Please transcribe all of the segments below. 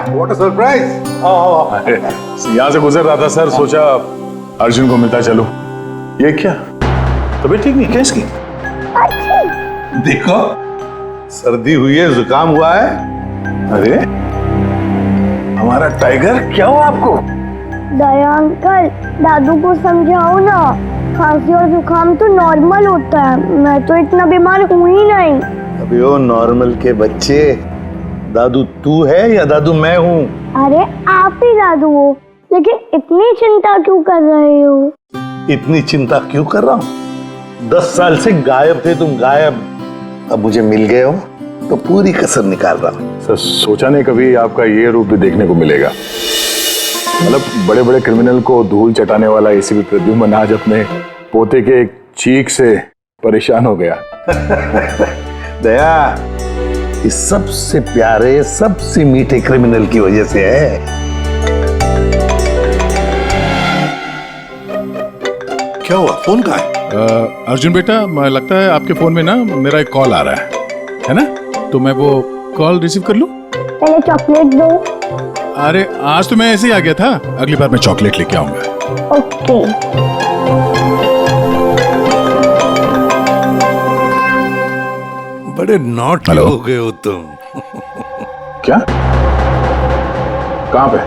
What a surprise. यहाँ से गुजर रहा था सर, सोचा अर्जुन को मिलता चलो। ये क्या तबीयत ठीक नहीं क्या इसकी? देखो सर्दी हुई है, जुकाम हुआ है। अरे हमारा टाइगर, क्या हुआ आपको? दया अंकल, दादू को समझाओ ना, खांसी और जुकाम तो नॉर्मल होता है, मैं तो इतना बीमार हूँ ही नहीं। अबे ओ नॉर्मल के बच्चे, दादू तू है या दादू मैं हूँ? अरे आप ही दादू हो, लेकिन इतनी चिंता क्यों कर रहे हो? इतनी चिंता क्यों कर रहा हूँ? 10 साल से गायब थे तुम, गायब। अब मुझे मिल गए हो तो पूरी कसर निकाल रहा हूँ। सर सोचा नहीं कभी आपका ये रूप भी देखने को मिलेगा। मतलब बड़े बड़े क्रिमिनल को धूल चटाने वाला एसीपी प्रद्युम्न आज अपने पोते के एक चीख से परेशान हो गया। दया, इस सबसे प्यारे सबसे मीठे क्रिमिनल की वजह से है। क्या हुआ, फोन कहाँ है? अर्जुन बेटा, लगता है आपके फोन में ना मेरा एक कॉल आ रहा है ना? तो मैं वो कॉल रिसीव कर लूं? पहले चॉकलेट दो। अरे आज तो मैं ऐसे ही आ गया था, अगली बार मैं चॉकलेट लेके आऊंगा। ओके। बड़े नॉटी हो गए हो तुम। क्या? कहां पे?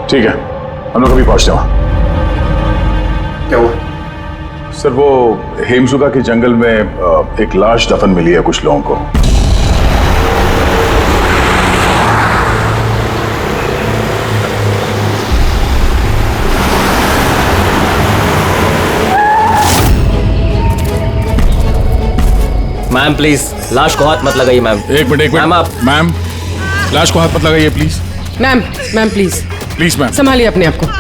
ठीक है, हम लोग अभी पहुंचते वहां। क्या हुआ? सर वो हेमसुगा के जंगल में एक लाश दफन मिली है कुछ लोगों को। मैम प्लीज लाश को हाथ मत लगाइए मैम। एक मिनट मैम आप। मैम लाश को हाथ मत लगाइए please. Ma'am please please ma'am संभालिए अपने आप को।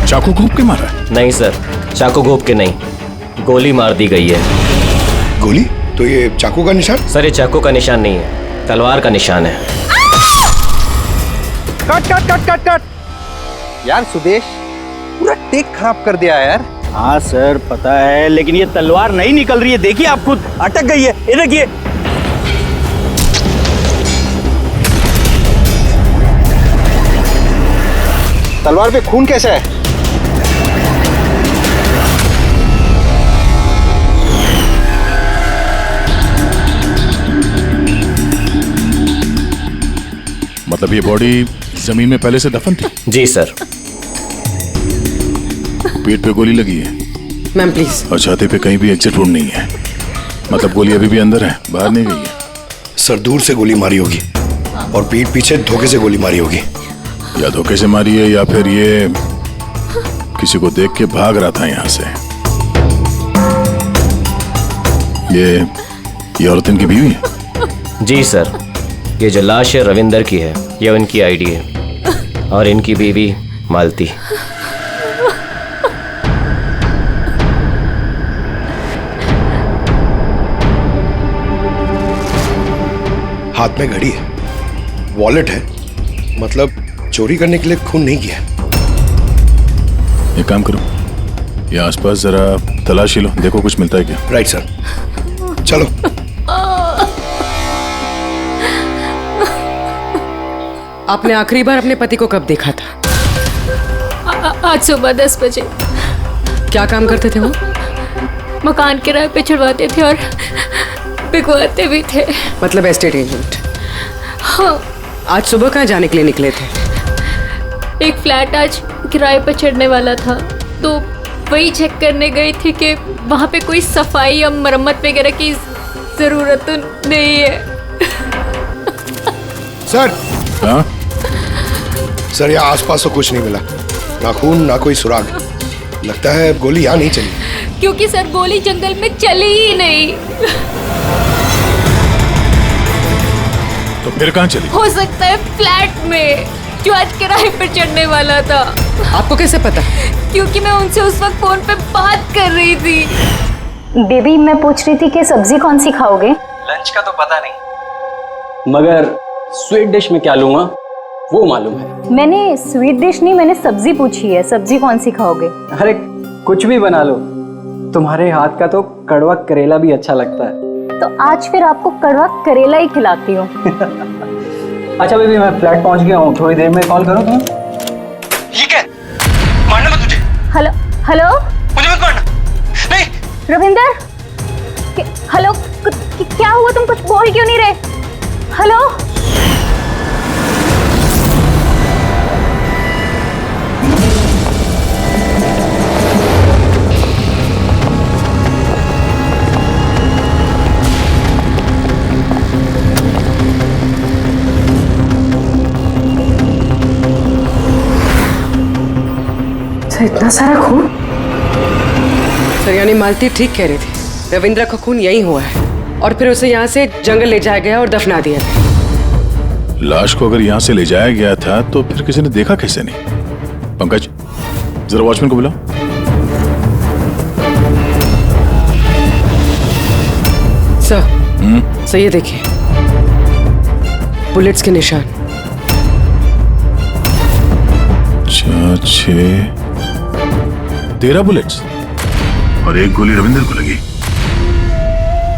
चाकू घोंप के मारा है? नहीं सर, चाकू घोंप के नहीं, गोली मार दी गई है। गोली? तो ये चाकू का निशान? सर ये चाकू का निशान नहीं है, तलवार का निशान है। Cut cut cut cut cut यार, सुदेश पूरा टेक खराब कर दिया यार। हाँ सर पता है, लेकिन ये तलवार नहीं निकल रही है, देखिए आप खुद, अटक गई है, ये देखिए। तलवार पे खून कैसे है? मतलब ये बॉडी जमीन में पहले से दफन थी? जी सर। पेट पे गोली लगी है मैम प्लीज। और छाती पे कहीं भी एग्जिट वुंड नहीं है, मतलब गोली अभी भी अंदर है, बाहर नहीं गई है। सर दूर से गोली मारी होगी और पीठ पीछे धोखे से गोली मारी होगी। या धोखे से मारी है या फिर ये किसी को देख के भाग रहा था यहाँ से। ये औरत इनकी बीवी है? जी सर, ये जो लाश है रविंदर की है, ये उनकी आईडी है और इनकी बीवी मालती। हाथ में घड़ी है, वॉलेट है, मतलब चोरी करने के लिए खून नहीं किया। एक काम करो, ये आसपास जरा तलाशी लो, देखो कुछ मिलता है क्या। राइट सर, चलो। आपने आखिरी बार अपने पति को कब देखा था? आज सुबह 10 बजे। क्या काम करते थे वो? मकान किराए पे छुड़वाते थे और बिकवाते भी थे। मतलब एस्टेट एजेंट? हाँ। आज सुबह कहाँ जाने के लिए निकले थे? एक फ्लैट आज किराए पर चढ़ने वाला था, तो वही चेक करने गई थी कि वहाँ पे कोई सफाई या मरम्मत वगैरह की जरूरत तो नहीं है। सर। हाँ? सर यहाँ आसपास तो कुछ नहीं मिला, ना खून ना कोई सुराग, लगता है गोली यहाँ नहीं चली। क्योंकि सर गोली जंगल में चली ही नहीं। तो फिर कहाँ चली? हो सकता है फ्लैट में, जो आज किराए पर चढ़ने वाला था। आपको कैसे पता? क्योंकि मैं उनसे उस वक्त फोन पे बात कर रही थी। बेबी मैं पूछ रही थी कि सब्जी कौन सी खाओगे? लंच का तो पता नहीं, मगर स्वीट डिश में क्या लूंगा वो मालूम है। मैंने स्वीट डिश नहीं, मैंने सब्जी पूछी है, सब्जी कौन सी खाओगे? अरे कुछ भी बना लो, तुम्हारे हाथ का तो कड़वा करेला भी अच्छा लगता है। तो आज फिर आपको कड़वा करेला ही खिलाती हूँ। अच्छा बेबी, मैं फ्लैट पहुंच गया हूँ, थोड़ी देर में कॉल करो तुम्हें। ये क्या? मारना मत मुझे। हेलो हेलो, मुझे मत मारना। नहीं। रविंदर, हेलो, क्या हुआ? तुम कुछ बोल क्यों नहीं रहे? हेलो। इतना सारा खून? सर यानी मालती ठीक कह रही थी, रविंद्र का खून यही हुआ है और फिर उसे यहाँ से जंगल ले जाया गया और दफना दिया गया। लाश को अगर यहाँ से ले जाया गया था तो फिर किसी ने देखा कैसे नहीं? पंकज, जरा वॉचमैन को बुलाओ। सर ये देखिए, बुलेट्स के निशान। 13 बुलेट्स और एक गोली रविंदर को लगी।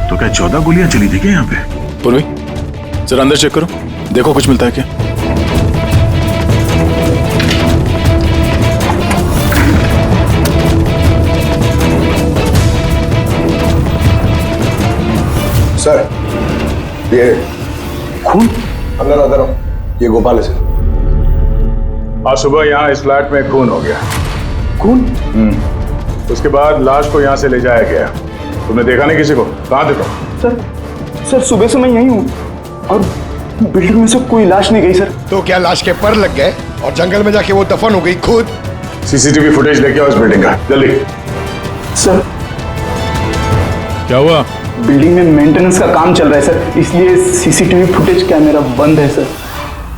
तो क्या 14 गोलियां चली थी क्या यहाँ पे? पूर्वी, जरा अंदर चेक करो, देखो कुछ मिलता है क्या। सर, ये खून अंदर अंदर आओ। ये गोपाल है सर। आज सुबह यहाँ इस फ्लैट में खून हो गया। खून? उसके बाद लाश को यहाँ से ले जाया गया। तुमने देखा नहीं किसी को? कहाँ थे तुम? सर सुबह से मैं यहीं हूँ और बिल्डिंग में से कोई लाश नहीं गई सर। तो क्या लाश के पर लग गए और जंगल में जाके वो दफन हो गई खुद? सीसीटीवी फुटेज लेके आओ इस बिल्डिंग का, जल्दी। सर क्या हुआ? बिल्डिंग में मेंटेनेंस का काम चल रहा है सर, इसलिए सीसीटीवी फुटेज कैमरा बंद है सर।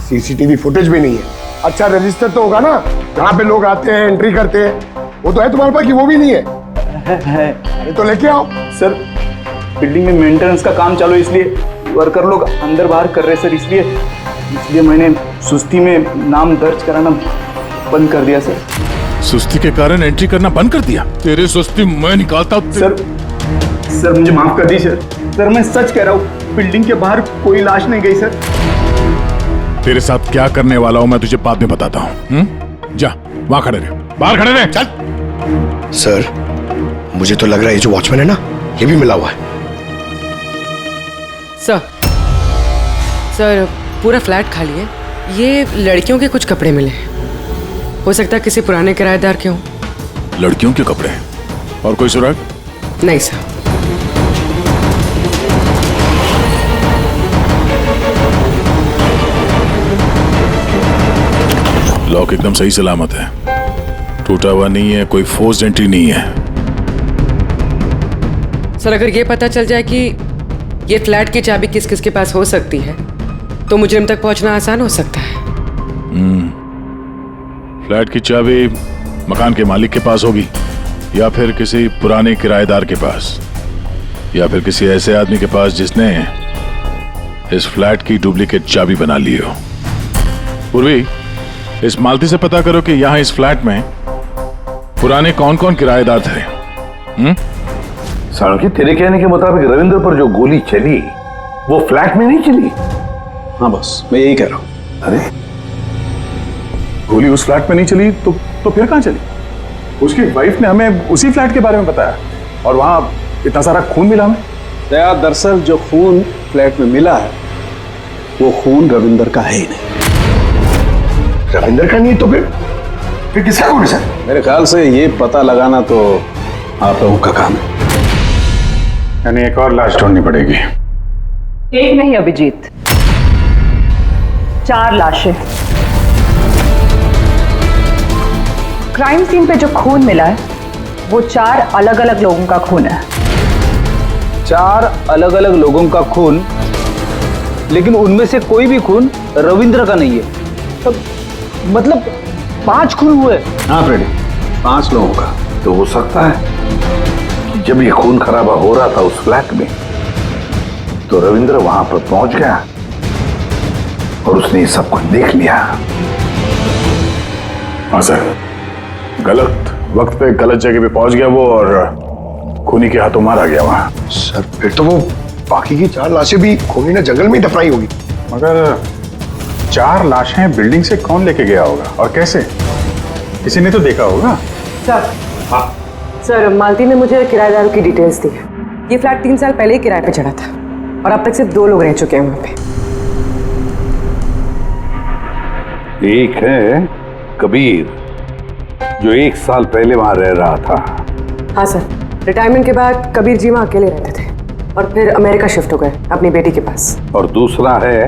सीसीटीवी फुटेज भी नहीं है? अच्छा रजिस्टर तो होगा ना, जहाँ पे लोग आते हैं एंट्री करते हैं, वो तो है तुम्हारे पास कि वो भी नहीं है? है। अरे तो लेके आओ। सर बिल्डिंग में मेंटेनेंस का काम चालू है, इसलिए वर्कर लोग अंदर बाहर कर रहे हैं सर, इसलिए मैंने सुस्ती में नाम दर्ज कराना बंद कर दिया सर। सुस्ती के कारण एंट्री करना बंद कर दिया? तेरी सुस्ती मैं निकालता हूँ। सर मुझे माफ कर दीजिए सर, मैं सच कह रहा हूँ, बिल्डिंग के बाहर कोई लाश नहीं गई सर। तेरे साथ क्या करने वाला हूं मैं तुझे बाद में बताता हूँ। जा वहां खड़े रहे, बाहर खड़े रहे। चल। सर मुझे तो लग रहा है ये जो वॉचमैन है ना, ये भी मिला हुआ है। सर पूरा फ्लैट खाली है, ये लड़कियों के कुछ कपड़े मिले हैं, हो सकता है किसी पुराने किराएदार के हों। लड़कियों के कपड़े? और कोई सुराग? नहीं सर। लॉक एकदम सही सलामत है, टूटा हुआ नहीं है, कोई फोर्स्ड एंट्री नहीं है। सर अगर ये पता चल जाए कि ये फ्लैट की चाबी किस किस के पास हो सकती है तो मुजरिम तक पहुंचना आसान हो सकता है। फ्लैट की चाबी मकान के मालिक के पास होगी, या फिर किसी पुराने किराएदार के पास, या फिर किसी ऐसे आदमी के पास जिसने इस फ्लैट की डुप्लीकेट चाबी बना ली हो। पूर्वी, इस मालती से पता करो कि यहां इस फ्लैट में पुराने कौन कौन किराएदार थे। साळुंखे, तेरे कहने के मुताबिक रविंद्र पर जो गोली चली वो फ्लैट में नहीं चली? हाँ बस मैं यही कह रहा हूँ। अरे गोली उस फ्लैट में नहीं चली तो फिर कहाँ चली? उसकी वाइफ ने हमें उसी फ्लैट के बारे में बताया और वहां इतना सारा खून मिला हमें। दया, दरअसल जो खून फ्लैट में मिला है वो खून रविंदर का है ही नहीं। रविंदर का नहीं तो फिर किसका खून है सर? मेरे ख्याल से ये पता लगाना तो आप लोगों का काम है। यानी एक और लाश ढूंढनी पड़ेगी। एक नहीं अभिजीत, 4 लाशें। क्राइम सीन पे जो खून मिला है वो 4 अलग अलग लोगों का खून है। 4 अलग अलग लोगों का खून, लेकिन उनमें से कोई भी खून रविंद्र का नहीं है। तो मतलब 5 खून हुए। हाँ फ्रेडी, 5 लोगों का। तो हो सकता है कि जब ये खून खराबा हो रहा था उस फ्लैट में तो रविंद्र वहां पर पहुंच गया और उसने ये सब कुछ देख लिया। हाँ सर, गलत वक्त पे गलत जगह पे पहुंच गया वो और खूनी के हाथों मारा गया वहां। सर फिर तो वो बाकी की 4 लाशें भी खूनी ने जंगल में ही दफनाई होगी। मगर 4 लाशें बिल्डिंग से कौन लेके गया होगा और कैसे? किसी ने तो देखा होगा। सर, सर मालती ने मुझे किराएदारों की डिटेल्स दी है। ये फ्लैट 3 साल पहले ही किराए पे चढ़ा था और अब तक सिर्फ 2 लोग रह चुके हैं वहां पे। एक है कबीर, जो 1 साल पहले वहां रह रहा था। हाँ सर, रिटायरमेंट के बाद कबीर जी वहाँ अकेले रहते थे और फिर अमेरिका शिफ्ट हो गए अपनी बेटी के पास। और दूसरा है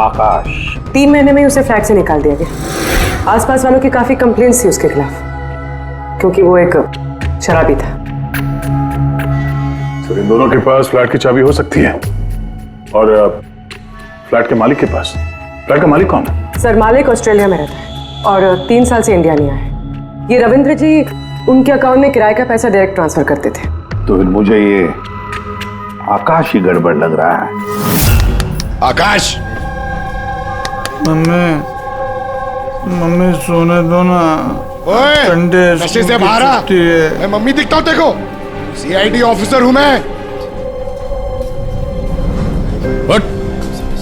आकाश। 3 महीने में उसे फ्लैट से निकाल दिया गया। आसपास वालों की काफी कंप्लेंट्स थी उसके खिलाफ, क्योंकि वो एक शराबी था। तो इन दोनों के पास फ्लैट की चाबी हो सकती है, और फ्लैट के मालिक के पास? फ्लैट का मालिक कौन है? सर मालिक ऑस्ट्रेलिया में रहता है और 3 साल से इंडिया नहीं आया। ये रविंद्र जी उनके अकाउंट में किराए का पैसा डायरेक्ट ट्रांसफर करते थे। तो फिर मुझे ये आकाश ही गड़बड़ लग रहा है। आकाश, मम्मी सोने दो ना। ओए, संडे नशे से बाहर आ। मैं मम्मी दिखता हूँ देखो, CID ऑफिसर हूँ मैं।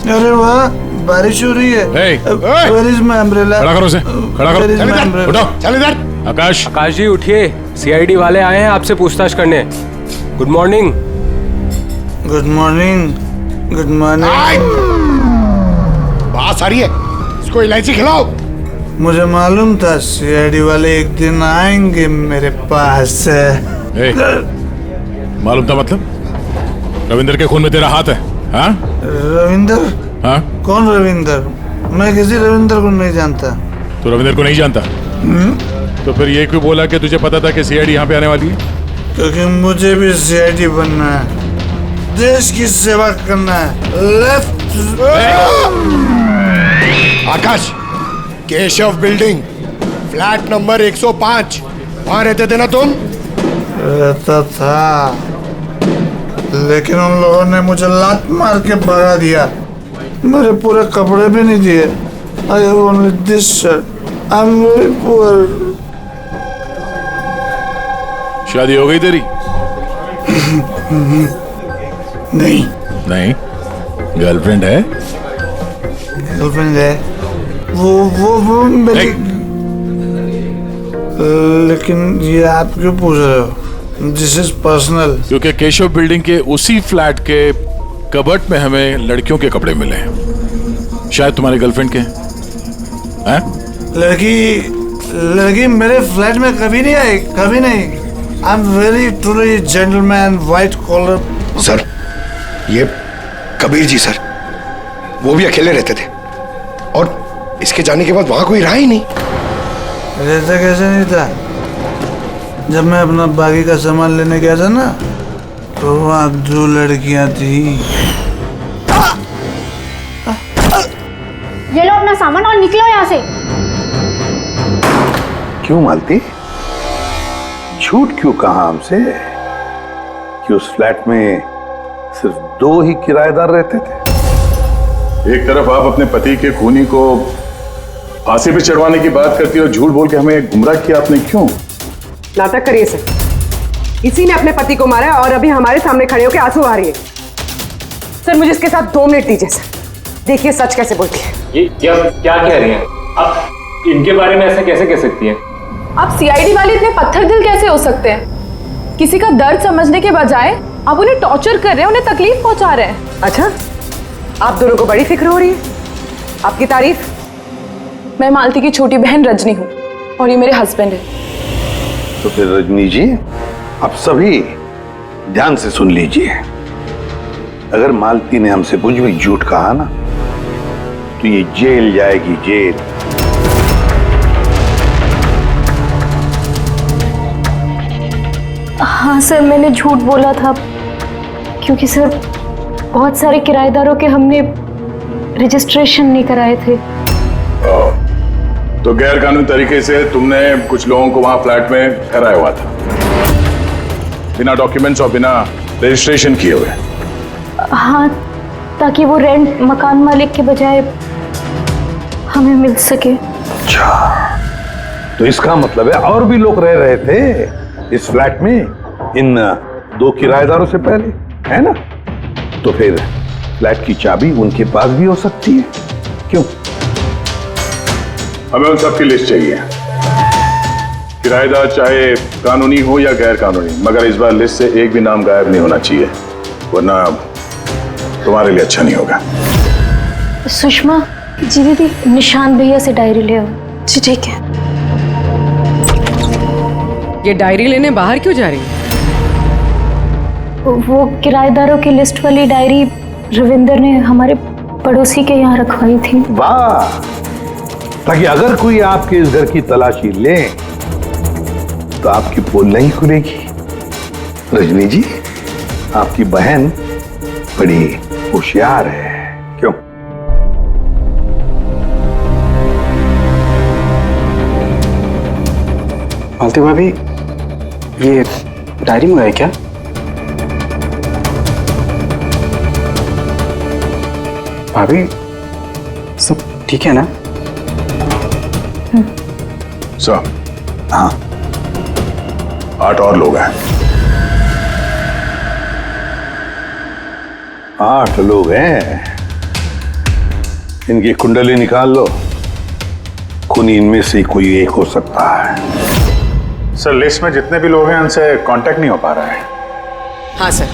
अरे वाह, बारिश हो रही है। Where is my umbrella? खड़ा करो उसे, खड़ा करो। Where is my umbrella? उठो, चल इधर। आकाश, आकाश जी उठिए, CID वाले आए हैं आपसे पूछताछ करने। Good morning. Good morning, good morning. बात सारी है, इसको इलायची खिलाओ। मुझे मालूम था CID वाले एक दिन आएंगे मेरे पास। मालूम था मतलब? रविंद्र के खून में तेरा हाथ है? हाँ? रविंद्र? हाँ? कौन रविंद्र? मैं किसी रविंद्र को नहीं जानता। तो रविंद्र को नहीं जानता? तो फिर ये क्यों बोला कि तुझे पता था कि CID यहाँ पे आने वाली है? क्योंकि मुझे भी CID बनना है, देश की सेवा करना है। लेफ्ट। आकाश, केशव बिल्डिंग, फ्लैट नंबर 105, वहां रहते थे ना तुम? रहता था, लेकिन उन लोगों ने मुझे लात मार के भगा दिया। मेरे पूरे कपड़े भी नहीं दिए। I have only this shirt. I'm very poor. शादी हो गई तेरी? नहीं। नहीं? गर्लफ्रेंड है? गर्लफ्रेंड है, वो मेरी। लेकिन ये आप क्यों पूछ रहे हो? This is personal. क्योंकि केशव बिल्डिंग के उसी फ्लैट के कबर्ड में हमें लड़कियों के कपड़े मिले हैं, शायद तुम्हारी गर्लफ्रेंड के हैं? लड़की मेरे फ्लैट में कभी नहीं आई, कभी नहीं। I am very truly gentleman, white collar. Sir, ये कबीर जी सर, वो भी अकेले रहते थे और इसके जाने के बाद वहां कोई रहा ही नहीं। रहता कैसे नहीं था? जब मैं अपना बाकी का सामान लेने गया था ना, तो वहाँ 2 लड़कियां थी। ये लो अपना सामान और निकलो यहाँ से। क्यों मालती, झूठ क्यों कहा हमसे कि उस फ्लैट में सिर्फ 2 ही किराएदार रहते थे? एक तरफ आप अपने पति के खूनी को फांसी पे चढ़वाने की बात करती हो, झूठ बोल के हमें गुमराह किया आपने, क्यों? नाटक करिए सर, इसी ने अपने पति को मारा और अभी हमारे सामने खड़े होकर आंसू आ रही है। सर मुझे इसके साथ 2 मिनट दीजिए सर, देखिए सच कैसे बोलती है। ये क्या कह रही हैं आप? इनके बारे में ऐसा कैसे कह सकती हैं? आप CID वाले इतने पत्थर दिल कैसे हो सकते हैं? किसी का दर्द समझने के बजाय आप उन्हें टॉर्चर कर रहे हैं, उन्हें तकलीफ पहुंचा रहे हैं। अच्छा, आप दोनों को बड़ी फिक्र हो रही है। आपकी तारीफ। मैं मालती की छोटी बहन रजनी हूँ और ये मेरे हस्बैंड है। तो फिर रजनी जी, आप सभी ध्यान से सुन लीजिए। अगर मालती ने हमसे कुछ भी झूठ कहा ना, तो ये जेल जाएगी, जेल। हाँ सर, मैंने झूठ बोला था क्योंकि सर बहुत सारे किराएदारों के हमने रजिस्ट्रेशन नहीं कराए थे। तो गैर कानूनी तरीके से तुमने कुछ लोगों को वहां फ्लैट में ठहराया हुआ था, बिना डॉक्यूमेंट्स और बिना रजिस्ट्रेशन किए हुए? हाँ, ताकि वो रेंट मकान मालिक के बजाय हमें मिल सके। अच्छा, तो इसका मतलब है और भी लोग रह रहे थे इस फ्लैट में, इन 2 किराएदारों से पहले, है ना? तो फिर फ्लैट की चाबी उनके पास भी हो सकती है, क्यों? हमें उन सबकी लिस्ट चाहिए, किराएदार चाहे कानूनी हो या गैर कानूनी, मगर इस बार लिस्ट से एक भी नाम गायब नहीं होना चाहिए, वरना तुम्हारे लिए अच्छा नहीं होगा। सुषमा जी दीदी, निशांत भैया से डायरी ले आओ। जी ठीक है। ये डायरी लेने बाहर क्यों जा रही है? वो किराएदारों की लिस्ट वाली डायरी रविंदर ने हमारे पड़ोसी के यहाँ रखवाई थी। वाह, ताकि अगर कोई आपके इस घर की तलाशी ले तो आपकी पोल नहीं खुलेगी। रजनी जी, आपकी बहन बड़ी होशियार है, क्यों? मालती भाभी, ये डायरी मंगाई क्या? भाभी, सब ठीक है ना? सब? हाँ। 8 और लोग हैं। 8 लोग हैं। इनकी कुंडली निकाल लो, खूनी इनमें से कोई एक हो सकता है। सर, लिस्ट में जितने भी लोग हैं उनसे कांटेक्ट नहीं हो पा रहा है। हाँ सर,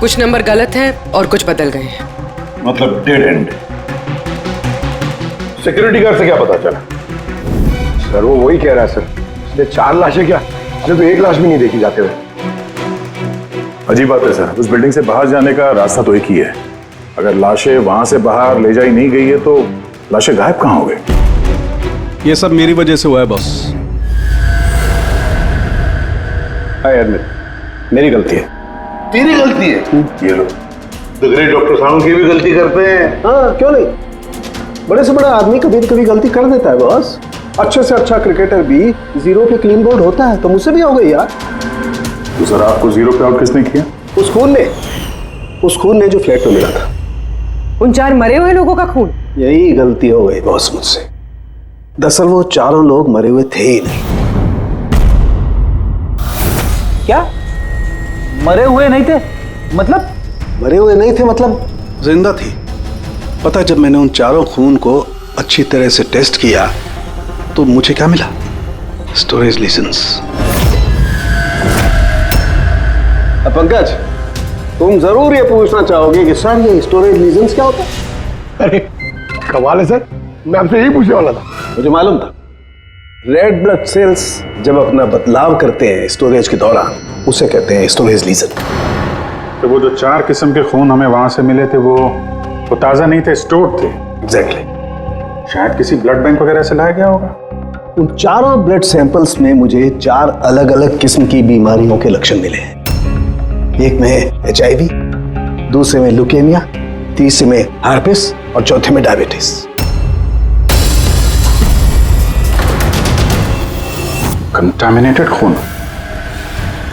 कुछ नंबर गलत हैं और कुछ बदल गए हैं। मतलब डेड एंड। सिक्योरिटी गार्ड से क्या पता चला? सर वो वही कह रहा है सर, इसलिए 4 लाशें क्या, अरे तो 1 लाश भी नहीं देखी जाते हुए। अजीब बात है सर, उस बिल्डिंग से बाहर जाने का रास्ता तो एक ही है। अगर लाशें वहां से बाहर ले जाई नहीं गई है तो लाशें गायब कहां हो गई? ये सब मेरी वजह से हुआ है बॉस। मेरी गलती है। तेरी गलती है? ये लो, द ग्रेट डॉक्टर साहब की भी गलती करते हैं। हाँ, क्यों नहीं, बड़े से बड़ा आदमी कभी न कभी गलती कर देता है बॉस। अच्छे से अच्छा क्रिकेटर भी 0 पे क्लीन बोल्ड होता है, तो मुझसे भी हो गई यार। तो सर, आपको 0 पे आउट किसने किया? उस खून ने जो फ्लैट में मिला था। उन 4 मरे हुए लोगों का खून? यही गलती हो गई बॉस मुझसे। दरअसल वो 4 लोग मरे हुए थे ही नहीं। क्या? मरे हुए नहीं थे? मतलब? मरे हुए नहीं थे मतलब जिंदा थी। पता, जब मैंने उन 4 खून को अच्छी तरह से टेस्ट किया तो मुझे क्या मिला? स्टोरेज लीजेंस। पंकज, तुम जरूर ये पूछना चाहोगे कि सर ये स्टोरेज लीजेंस क्या होता है? अरे कमाल है सर, मैं आपसे यही पूछने वाला था। मुझे मालूम था। रेड ब्लड सेल्स जब अपना बदलाव करते हैं स्टोरेज के दौरान, उसे कहते हैं स्टोरेज लीजन। तो वो जो 4 किस्म के खून हमें वहां से मिले थे वो ताजा नहीं थे, स्टोर्ड थे। एग्जैक्टली। शायद किसी ब्लड बैंक वगैरह से लाया गया होगा। उन 4 ब्लड सैंपल्स में मुझे 4 अलग अलग किस्म की बीमारियों के लक्षण मिले हैं। एक में HIV, दूसरे में ल्यूकेमिया, तीसरे में हार्पिस और चौथे में डायबिटीज। कंटामिनेटेड खून?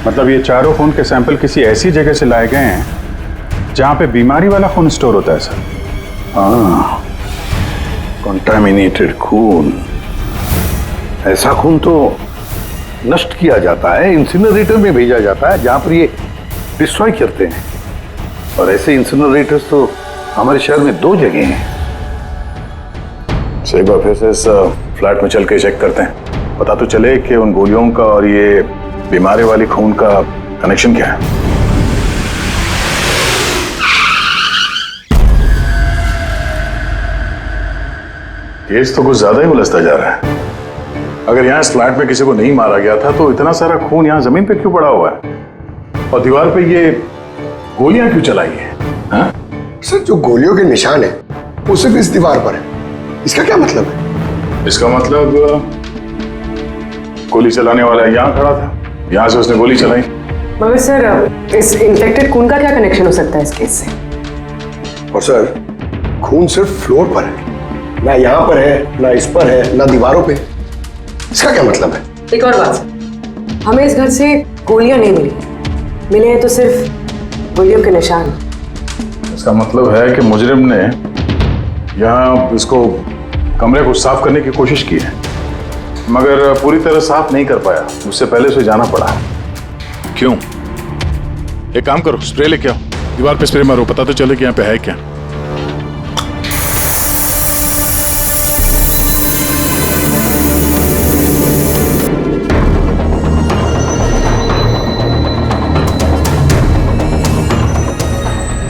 मतलब ये 4 खून के सैंपल किसी ऐसी जगह से लाए गए हैं जहां पे बीमारी वाला खून स्टोर होता है सर। हाँ, कंटामिनेटेड खून। ऐसा खून तो नष्ट किया जाता है, इंसिनरेटर में भेजा जाता है जहां पर ये डिस्ट्रॉय करते हैं। और ऐसे इंसिनरेटर्स तो हमारे शहर में 2 जगह हैं। एक बार फिर से इस फ्लैट में चल के चेक करते हैं, पता तो चले कि उन गोलियों का और ये बीमारी वाली खून का कनेक्शन क्या है। केस तो कुछ ज्यादा ही उलझता जा रहा है। अगर यहाँ इस फ्लैट में किसी को नहीं मारा गया था तो इतना सारा खून यहाँ जमीन पे क्यों पड़ा हुआ है और दीवार पे ये गोलियां क्यों चलाई हैं? हाँ? सर जो गोलियों के निशान है वो सिर्फ इस दीवार पर है, इसका क्या मतलब है? इसका मतलब गोली चलाने वाला यहाँ खड़ा था, यहाँ से उसने गोली चलाई। मगर सर, इस इन्फेक्टेड खून का क्या कनेक्शन हो सकता है इस केस से? और सर खून सिर्फ फ्लोर पर है, ना यहाँ पर है, ना इस पर है, ना दीवारों पे। इसका क्या मतलब है? एक और बात, हमें इस घर से गोलियां नहीं मिले हैं तो सिर्फ गोलियों के निशान। इसका मतलब है कि मुजरिम ने यहाँ इसको कमरे को साफ करने की कोशिश की है मगर पूरी तरह साफ नहीं कर पाया, उससे पहले उसे जाना पड़ा। क्यों? एक काम करो, स्प्रे लेके आओ, दीवार पे स्प्रे मारो, पता तो चले कि यहाँ पे है क्या।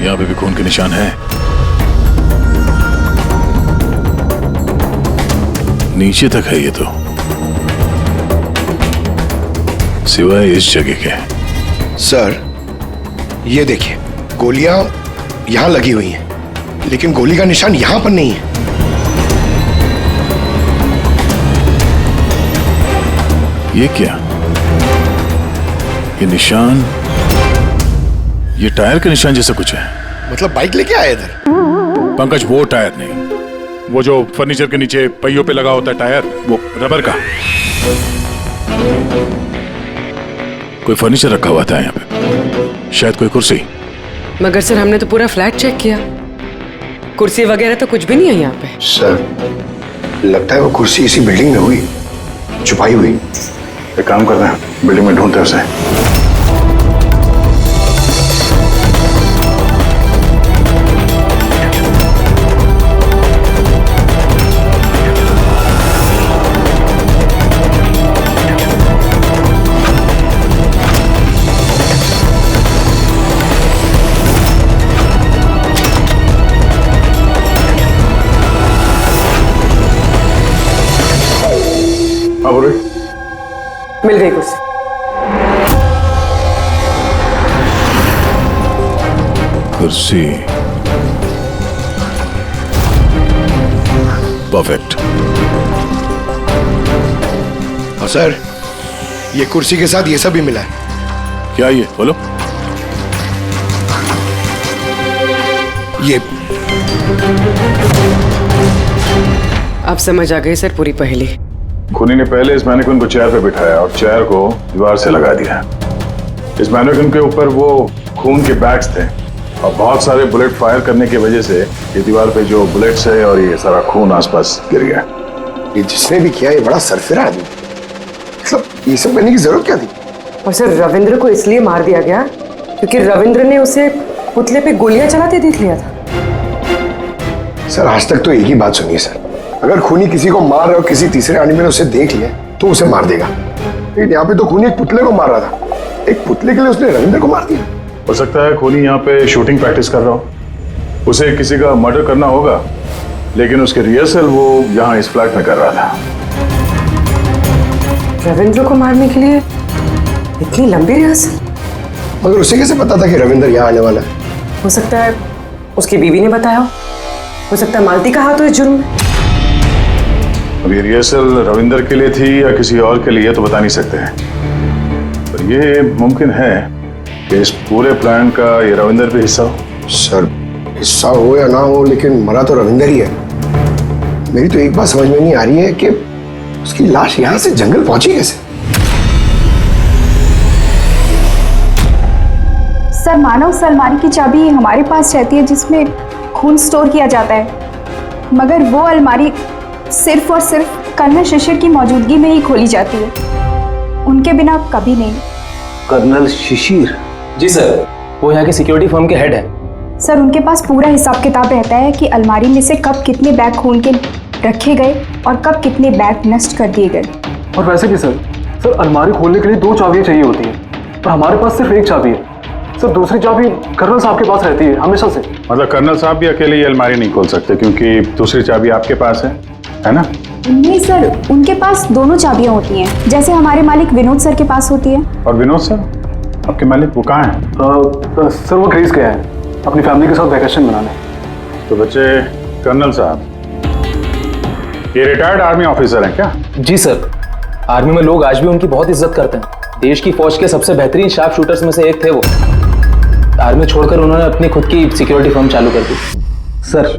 यहाँ पे भी खून के निशान है। नीचे तक है ये तो, सिवाय इस जगह के। सर ये देखिए, गोलियां यहां लगी हुई हैं, लेकिन गोली का निशान यहां पर नहीं है। ये क्या? ये निशान, ये टायर का निशान जैसा कुछ है। मतलब बाइक लेके आए इधर? पंकज, वो टायर नहीं, वो जो फर्नीचर के नीचे पहियों पे लगा होता है टायर, वो रबर का। कोई फर्नीचर रखा हुआ था यहाँ पे, शायद कोई कुर्सी। मगर सर हमने तो पूरा फ्लैट चेक किया, कुर्सी वगैरह तो कुछ भी नहीं है यहाँ पे। सर लगता है वो कुर्सी इसी बिल्डिंग में हुई, छुपाई हुई। एक काम करते हैं, बिल्डिंग में ढूंढते हैं उसे। मिल गई कुर्सी। कुर्सी परफेक्ट। और सर ये कुर्सी के साथ ये सब भी मिला है। क्या ये बोलो? ये अब समझ आ गई सर पूरी पहेली। खूनी ने पहले इस मैनिक्विन को चेयर पे बिठाया और चेयर को दीवार से लगा दिया। इस मैनिक्विन के ऊपर वो खून के बैग्स थे और बहुत सारे बुलेट फायर करने की वजह से ये दीवार पे जो बुलेट्स है और ये सारा खून आसपास गिर गया। ये जिसने भी किया ये बड़ा सरफिरा आदमी, मतलब ये सब करने की जरूरत क्या थी? और सर रविंद्र को इसलिए मार दिया गया क्योंकि रविंद्र ने उसे पुतले पे गोलियां चलाते देख लिया था। सर आज तक तो एक ही बात सुनिए सर, अगर खूनी किसी को मार रहा हो, किसी तीसरे आदमी ने उसे देख लिया तो उसे मार देगा, लेकिन यहाँ पे तो खूनी एक पुतले को मार रहा था, एक पुतले के लिए उसने रविंद्र को मार दिया। हो सकता है खूनी यहाँ पे शूटिंग प्रैक्टिस कर रहा हो, उसे किसी का मर्डर करना होगा, लेकिन उसके रिहर्सल वो यहाँ इस फ्लैट में कर रहा था। रविंद्र को मारने के लिए इतनी लंबी रिहर्सल? मगर उसे कैसे पता था कि रविंद्र यहाँ आने वाला है? हो सकता है उसकी बीवी ने बताया हो सकता है मालती का हाथ हो इस जुर्म में। अब ये रिहर्सल रविंद्र के लिए थी या किसी और के लिए तो बता नहीं सकते हैं, पर ये मुमकिन है कि इस पूरे प्लान का ये रविंद्र भी हिस्सा हो। सर हिस्सा हो या ना हो, लेकिन मरा तो रविंद्र ही है। मेरी तो एक बात समझ में नहीं आ रही है कि उसकी लाश यहाँ से जंगल पहुंची कैसे? सर मानो उस अलमारी की चाबी हमारे पास रहती है जिसमें खून स्टोर किया जाता है, मगर वो अलमारी सिर्फ और सिर्फ कर्नल शिशिर की मौजूदगी में ही खोली जाती है, उनके बिना कभी नहीं। कर्नल शिशिर? जी सर, वो यहाँ के सिक्योरिटी फर्म के हेड है। सर उनके पास पूरा हिसाब किताब रहता है कि अलमारी में से कब कितने बैग खून के रखे गए और कब कितने बैग नष्ट कर दिए गए। और वैसे भी सर अलमारी खोलने के लिए 2 चाबियां चाहिए होती है, पर हमारे पास सिर्फ 1 चाबी है। सर दूसरी चाबी कर्नल साहब के पास रहती है हमेशा से। मतलब कर्नल साहब भी अकेले ये अलमारी नहीं खोल सकते क्योंकि दूसरी चाबी आपके पास है ना? नहीं सर, उनके पास दोनों चाबियां होती हैं, जैसे हमारे मालिक विनोद सर के पास होती है। और विनोद सर आपके मालिक वो कहाँ हैं? सर वो ग्रीस गया है अपनी फैमिली के साथ वैकेशन मनाने। तो बच्चे कर्नल साहब ये रिटायर्ड आर्मी ऑफिसर हैं क्या? जी सर, आर्मी में लोग आज भी उनकी बहुत इज्जत करते हैं। देश की फौज के सबसे बेहतरीन शार्प शूटर्स में से एक थे वो। आर्मी छोड़कर उन्होंने अपनी खुद की सिक्योरिटी फर्म चालू कर दी। सर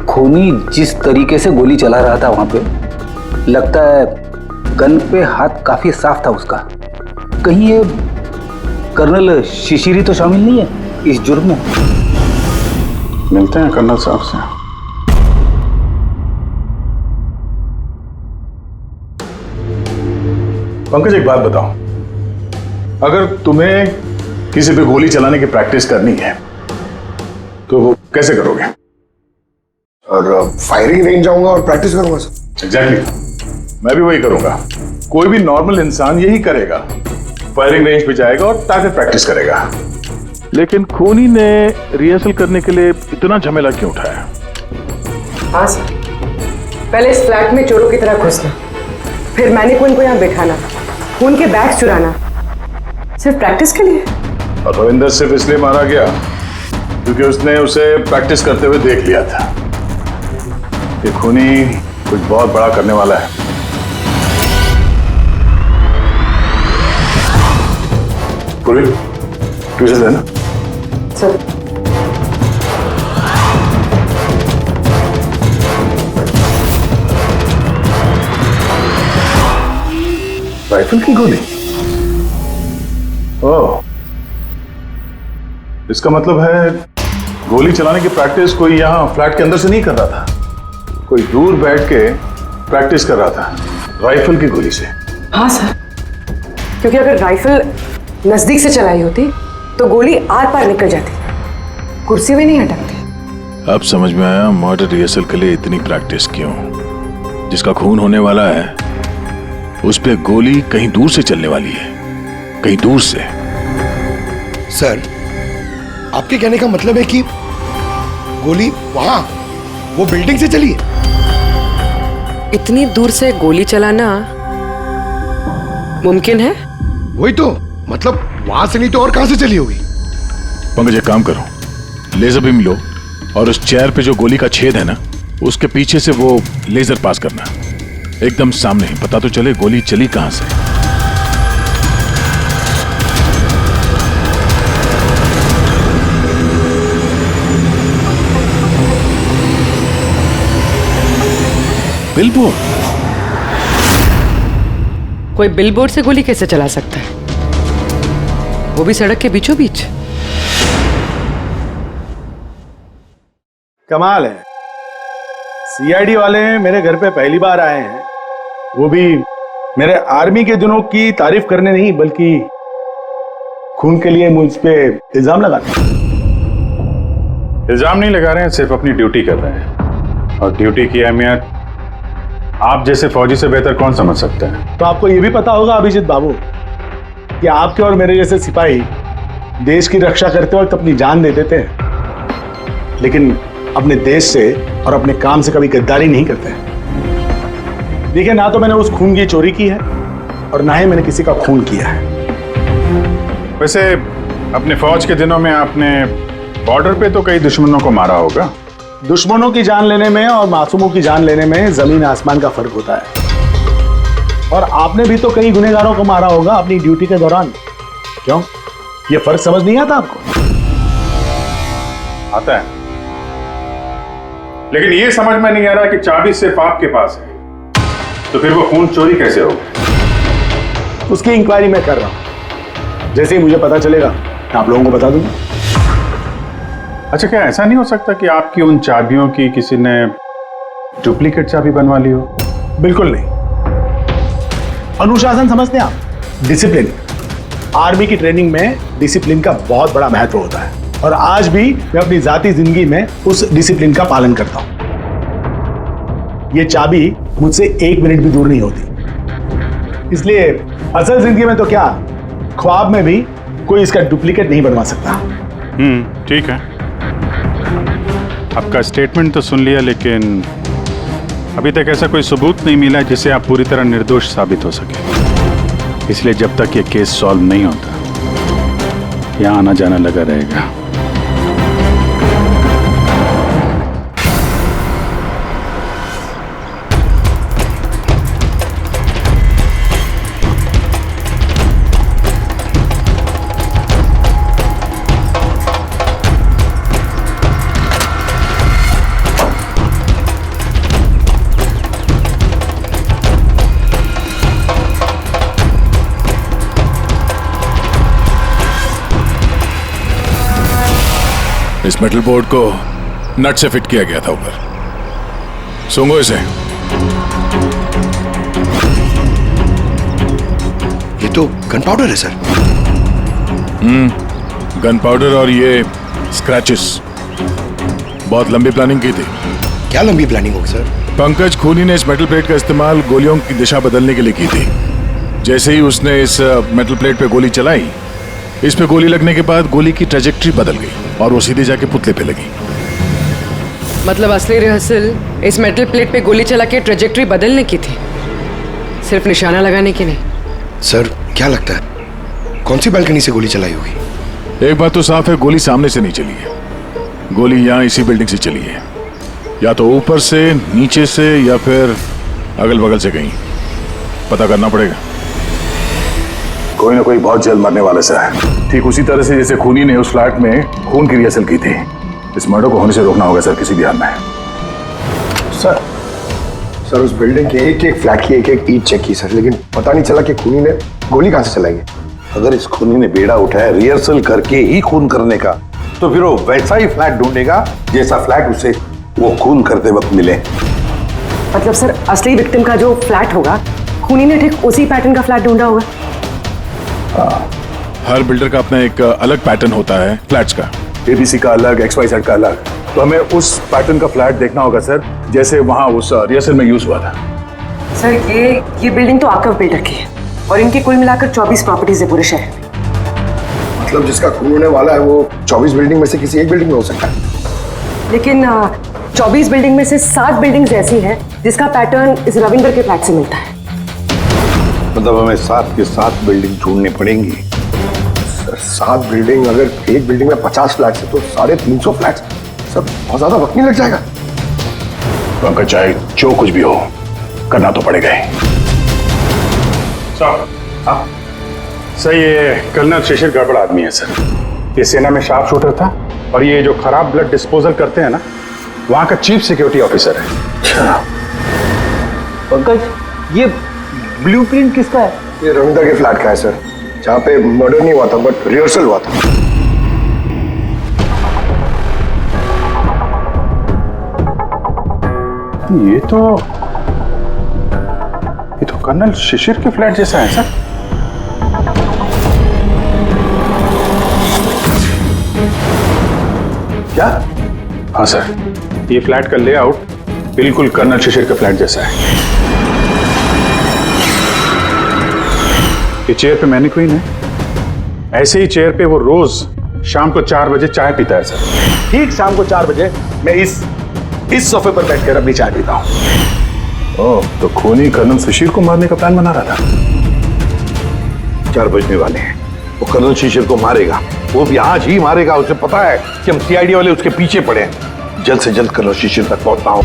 खूनी जिस तरीके से गोली चला रहा था वहां पे, लगता है गन पे हाथ काफी साफ था उसका। कहीं ये कर्नल शिशिरी तो शामिल नहीं है इस जुर्म में? मिलते हैं कर्नल साहब से। पंकज एक बात बताओ, अगर तुम्हें किसी पे गोली चलाने की प्रैक्टिस करनी है तो वो कैसे करोगे? और फायरिंग रेंज जाऊंगा और प्रैक्टिस करूंगा सर। एग्जैक्टली, मैं भी वही करूंगा। कोई भी नॉर्मल इंसान यही करेगा, फायरिंग रेंज पे जाएगा और टारगेट प्रैक्टिस करेगा। लेकिन खूनी ने रिहर्सल करने के लिए इतना झमेला क्यों उठाया? हाँ सर, पहले इस फ्लैट में चोरों की तरह घुसना, फिर मैनिक्विन को यहाँ बिठाना, खून के बैग्स चुराना, सिर्फ प्रैक्टिस के लिए। और रविंदर सिर्फ इसलिए मारा गया क्योंकि उसने उसे प्रैक्टिस करते हुए देख लिया था कि खूनी कुछ बहुत बड़ा करने वाला है। पूरी ट्यूशन है ना सर? राइफल की गोली? ओह, इसका मतलब है गोली चलाने की प्रैक्टिस कोई यहाँ फ्लैट के अंदर से नहीं कर रहा था, कोई दूर बैठ के प्रैक्टिस कर रहा था राइफल की गोली से। हाँ सर, क्योंकि अगर राइफल नजदीक से चलाई होती तो गोली आर पार निकल जाती, कुर्सी में नहीं अटकती। अब समझ में आया मर्डर रिहर्सल के लिए इतनी प्रैक्टिस क्यों। जिसका खून होने वाला है उस पे गोली कहीं दूर से चलने वाली है, कहीं दूर से। सर, आपके कहने का मतलब है कि गोली वहां वो बिल्डिंग से चली है? इतनी दूर से गोली चलाना मुमकिन है? वही तो, मतलब वहां से नहीं तो और कहां से चली होगी? पंकज, एक काम करो, लेजर बीम लो और उस चेयर पे जो गोली का छेद है ना, उसके पीछे से वो लेजर पास करना, एकदम सामने, पता तो चले गोली चली कहां से। बिलबोर्ड? कोई बिलबोर्ड से गोली कैसे चला सकता है, वो भी सड़क के बीचों बीच? कमाल है, सीआईडी वाले मेरे घर पे पहली बार आए हैं, वो भी मेरे आर्मी के दिनों की तारीफ करने नहीं बल्कि खून के लिए मुझ पे इल्जाम लगाते। इल्जाम नहीं लगा रहे हैं, सिर्फ अपनी ड्यूटी कर रहे हैं, और ड्यूटी की अहमियत आप जैसे फौजी से बेहतर कौन समझ सकता है। तो आपको ये भी पता होगा अभिजीत बाबू कि आपके और मेरे जैसे सिपाही देश की रक्षा करते वक्त अपनी जान दे देते हैं, लेकिन अपने देश से और अपने काम से कभी गद्दारी नहीं करते हैं। देखिए, ना तो मैंने उस खून की चोरी की है और ना ही मैंने किसी का खून किया है। वैसे अपने फौज के दिनों में आपने बॉर्डर पे तो कई दुश्मनों को मारा होगा। दुश्मनों की जान लेने में और मासूमों की जान लेने में जमीन आसमान का फर्क होता है, और आपने भी तो कई गुनहगारों को मारा होगा अपनी ड्यूटी के दौरान। क्यों, ये फर्क समझ नहीं आता आपको? आता है, लेकिन ये समझ में नहीं आ रहा कि चाबी सिर्फ आपके पास है, तो फिर वो खून चोरी कैसे होगा? उसकी इंक्वायरी मैं कर रहा हूं, जैसे ही मुझे पता चलेगा आप लोगों को बता दूंगा। अच्छा, क्या ऐसा नहीं हो सकता कि आपकी उन चाबियों की किसी ने डुप्लीकेट चाबी बनवा ली हो? बिल्कुल नहीं। अनुशासन समझते हैं आप, डिसिप्लिन। आर्मी की ट्रेनिंग में डिसिप्लिन का बहुत बड़ा महत्व होता है, और आज भी मैं अपनी जाती जिंदगी में उस डिसिप्लिन का पालन करता हूं। ये चाबी मुझसे 1 मिनट भी दूर नहीं होती, इसलिए असल जिंदगी में तो क्या, ख्वाब में भी कोई इसका डुप्लीकेट नहीं बनवा सकता। ठीक है, आपका स्टेटमेंट तो सुन लिया, लेकिन अभी तक ऐसा कोई सबूत नहीं मिला जिससे आप पूरी तरह निर्दोष साबित हो सके। इसलिए जब तक ये केस सॉल्व नहीं होता, यहाँ आना जाना लगा रहेगा। इस मेटल बोर्ड को नट से फिट किया गया था ऊपर। सूंघो इसे। ये तो गन पाउडर है सर। गन पाउडर और ये स्क्रैचेस, बहुत लंबी प्लानिंग की थी। क्या लंबी प्लानिंग होगी सर? पंकज खूनी ने इस मेटल प्लेट का इस्तेमाल गोलियों की दिशा बदलने के लिए की थी। जैसे ही उसने इस मेटल प्लेट पे गोली चलाई, इस पे गोली लगने के बाद गोली की ट्रेजेक्ट्री बदल गई और वो सीधे जाके पुतले पे लगी। मतलब असली रिहर्सल इस मेटल प्लेट पे गोली चला के ट्रेजेक्ट्री बदलने की थी, सिर्फ निशाना लगाने की नहीं। सर क्या लगता है कौन सी बालकनी से गोली चलाई होगी? एक बात तो साफ है, गोली सामने से नहीं चली है। गोली यहाँ इसी बिल्डिंग से चली है, या तो ऊपर से, नीचे से, या फिर अगल बगल से कहीं। पता करना पड़ेगा। कोई ना कोई बहुत जल्द मरने वाला सा है, ठीक उसी तरह से जैसे खूनी ने उस फ्लैट में खून की रिहर्सल की थी। इस मर्डर को होने से रोकना होगा सर, किसी भी हाल में। सर उस बिल्डिंग के एक एक फ्लैट की एक एक ईंट चेक की सर, लेकिन पता नहीं चला कि खूनी ने गोली कहां से चलाई है। अगर इस खूनी ने बेड़ा उठाया रिहर्सल करके ही खून करने का, तो फिर वो वैसा ही फ्लैट ढूंढेगा जैसा फ्लैट उसे वो खून करते वक्त मिले। मतलब सर असली विक्टिम का जो फ्लैट होगा, खूनी ने ठीक उसी पैटर्न का फ्लैट ढूंढा होगा। हर बिल्डर का अपना एक अलग पैटर्न होता है फ्लैट्स का। एबीसी का अलग, XYZ का अलग। तो हमें उस पैटर्न का फ्लैट देखना होगा सर, जैसे वहां उस रिहर्सल में यूज हुआ था। सर ये बिल्डिंग तो आकव बिल्डर की है और इनकी कुल मिलाकर 24 प्रॉपर्टीज है पूरे शहर में। मतलब जिसका खून होने वाला है वो 24 बिल्डिंग में से किसी एक बिल्डिंग में हो सकता है। लेकिन 24 बिल्डिंग में से 7 बिल्डिंग्स ऐसी हैं जिसका पैटर्न इस रविंदर के फ्लैट से मिलता है। मतलब हमें 7 के 7 बिल्डिंग ढूंढनी पड़ेंगी। 7 बिल्डिंग, अगर एक बिल्डिंग में 50 फ्लैट है तो 350 फ्लैट, सब बहुत ज्यादा वक्त नहीं लग जाएगा? पंकज चाहे जो कुछ भी हो, करना तो पड़ेगा ही। सर ये कर्नल शिशिर गड़बड़ आदमी है सर। ये सेना में शार्प शूटर था और ये जो खराब ब्लड डिस्पोजल करते हैं ना, वहां का चीफ सिक्योरिटी ऑफिसर है। पंकज ये ब्लूप्रिंट किसका है? ये रविंदर के फ्लैट का है सर, जहाँ पे मर्डर नहीं हुआ था बट रिहर्सल हुआ था। ये तो कर्नल शिशिर के फ्लैट जैसा है सर। क्या? हाँ सर, ये फ्लैट का लेआउट बिल्कुल कर्नल शिशिर के फ्लैट जैसा है। ये चेयर पे मैनिक्वीन है, ऐसे ही चेयर पे वो रोज शाम को 4 बजे चाय पीता है सर। ठीक शाम को 4 बजे मैं इस सोफे पर बैठकर अपनी चाय पीता हूं। ओह, तो खूनी कर्नल शिशिर को मारने का प्लान बना रहा था। 4 बजने वाले हैं, वो कर्नल शिशिर को मारेगा, वो भी आज ही मारेगा। उसे पता है कि हम CID वाले उसके पीछे पड़े हैं। जल्द से जल्द कर्नल शिशिर तक पहुंचना हो।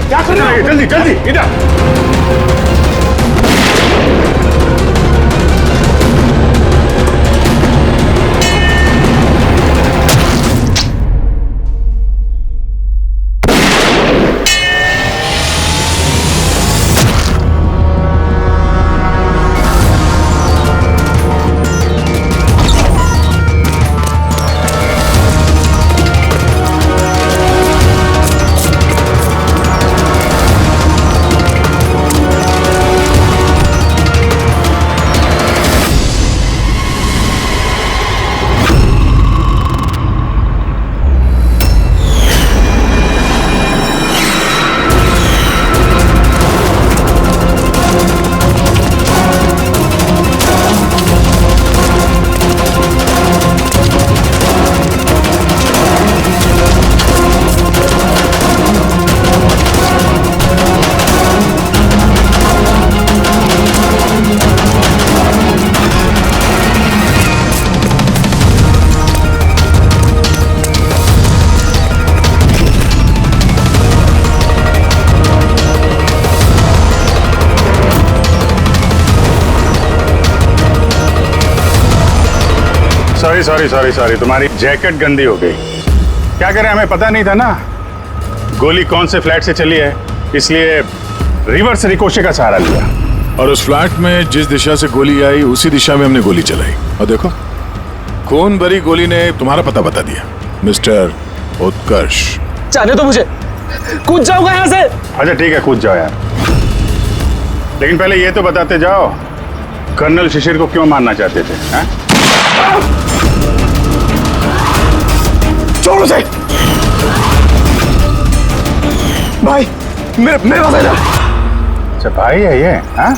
क्या कर रहे हैं? जल्दी जल्दी इधर। सॉरी, तुम्हारी जैकेट गंदी हो गई। क्या करें, हमें पता नहीं था ना गोली कौन से फ्लैट से चली है, इसलिए रिवर्स रिकोशे का सहारा लिया। और उस फ्लैट में जिस दिशा से गोली आई उसी दिशा में हमने गोली चलाई, और देखो खून भरी गोली ने तुम्हारा पता बता दिया, मिस्टर उत्कर्ष। जाने तो मुझे, कूद जाऊंगा यहाँ से। अच्छा ठीक है, कूद जाओ यार, लेकिन पहले ये तो बताते जाओ कर्नल शिशिर को क्यों मारना चाहते थे? हैं? छोड़ो उसे भाई, मेरे पास आ जा। अच्छा भाई है ये? हाँ,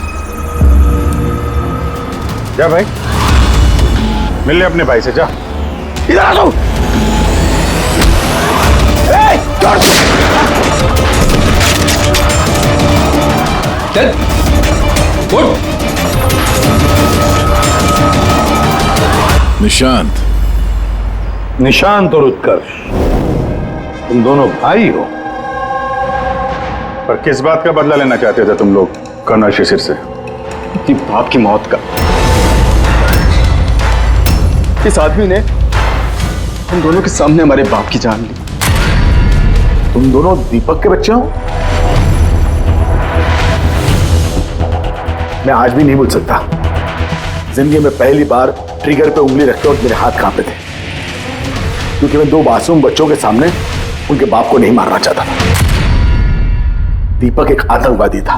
जा भाई, मिल ले अपने भाई से, जा। इधर आ जाओ। चल उठ। निशांत और उत्कर्ष, तुम दोनों भाई हो। पर किस बात का बदला लेना चाहते थे तुम लोग कर्नल शिशिर से? अपनी बाप की मौत का। इस आदमी ने हम दोनों के सामने हमारे बाप की जान ली। तुम दोनों दीपक के बच्चे हो? मैं आज भी नहीं भूल सकता, जिंदगी में पहली बार ट्रिगर पे उंगली रखते वक्त मेरे हाथ कांपे थे, क्योंकि मैं दो मासूम बच्चों के सामने उनके बाप को नहीं मारना चाहता था। दीपक एक आतंकवादी था,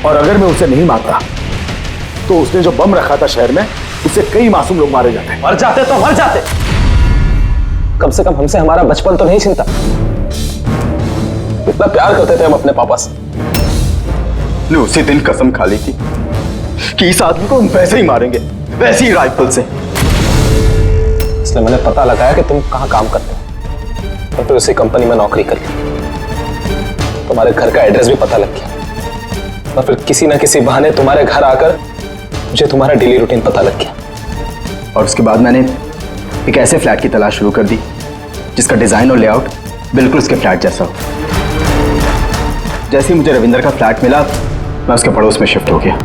और अगर मैं उसे नहीं मारता तो उसने जो बम रखा था शहर में, उससे कई मासूम लोग मारे जाते। मर जाते तो मर जाते, कम से कम हमसे हमारा बचपन तो नहीं छिनता। इतना प्यार करते थे हम अपने पापा से। ने उसी दिन कसम खा ली थी कि इस आदमी को हम वैसे ही मारेंगे, वैसे ही राइफल से। इसलिए मैंने पता लगाया कि तुम कहाँ काम करते हो, और फिर उसी कंपनी में नौकरी कर ली। तुम्हारे घर का एड्रेस भी पता लग गया, और फिर किसी ना किसी बहाने तुम्हारे घर आकर मुझे तुम्हारा डेली रूटीन पता लग गया। और उसके बाद मैंने एक ऐसे फ्लैट की तलाश शुरू कर दी जिसका डिजाइन और लेआउट बिल्कुल उसके फ्लैट जैसा हो। जैसे ही मुझे रविंदर का फ्लैट मिला, मैं उसके पड़ोस में शिफ्ट हो गया।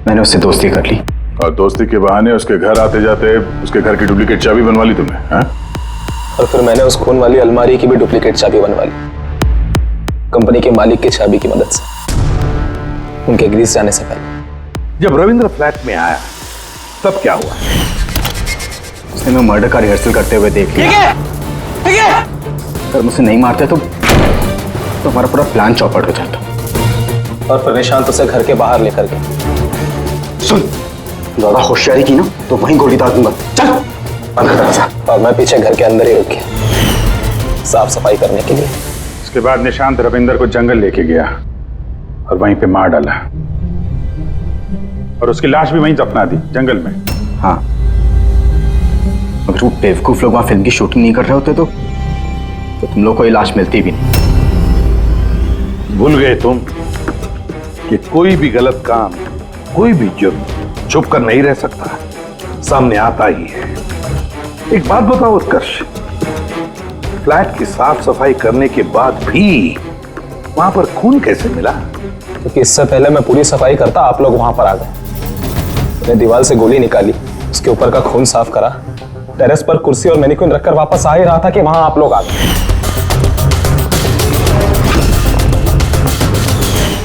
मैंने उससे दोस्ती कर ली, और दोस्ती के बहाने उसके घर आते जाते उसके घर की डुप्लीकेट चाबी बनवा ली तुमने? हाँ? और फिर मैंने उस खून वाली अलमारी की भी डुप्लीकेट चाबी बनवा ली, कंपनी के मालिक की चाबी की मदद से, उनके ग्रीस जाने से पहले। जब रविंद्र फ्लैट में आया तब क्या हुआ? उसने मैं मर्डर का रिहर्सल करते हुए देख लिया। ठीक है। अगर मुझे नहीं मारते तो हमारा पूरा प्लान चौपट हो जाता। और फिर निशांत उसे घर के बाहर लेकर गए। सुन, ज्यादा होशियारी की ना तो वहीं गोली दाग दूंगा। चल बंद कर दरवाजा। और मैं पीछे घर के अंदर ही रुक गया साफ सफाई करने के लिए। उसके बाद निशांत रविंदर को जंगल लेके गया और वहीं पे मार डाला, और उसकी लाश भी वहीं दफना दी जंगल में। हाँ, अगर वो बेवकूफ लोग वहां फिल्म की शूटिंग नहीं कर रहे होते तो तुम लोग को ये लाश मिलती भी नहीं। भूल गए तुम कि कोई भी गलत काम, कोई भी जुर्म छुप कर नहीं रह सकता, सामने आता ही है। एक बात बताओ उत्कर्ष, फ्लैट की साफ सफाई करने के बाद भी वहां पर खून कैसे मिला? क्योंकि इससे पहले मैं पूरी सफाई करता, आप लोग वहां पर आ गए। मैंने दीवार से गोली निकाली, उसके ऊपर का खून साफ करा, टेरेस पर कुर्सी और मैनिक्विन रखकर वापस आ ही रहा था कि वहां आप लोग आ गए।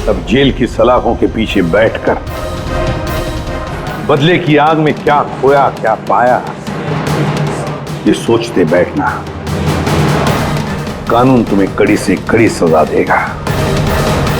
तब जेल की सलाखों के पीछे बैठकर बदले की आग में क्या खोया क्या पाया, ये सोचते बैठना, कानून तुम्हें कड़ी से कड़ी सजा देगा।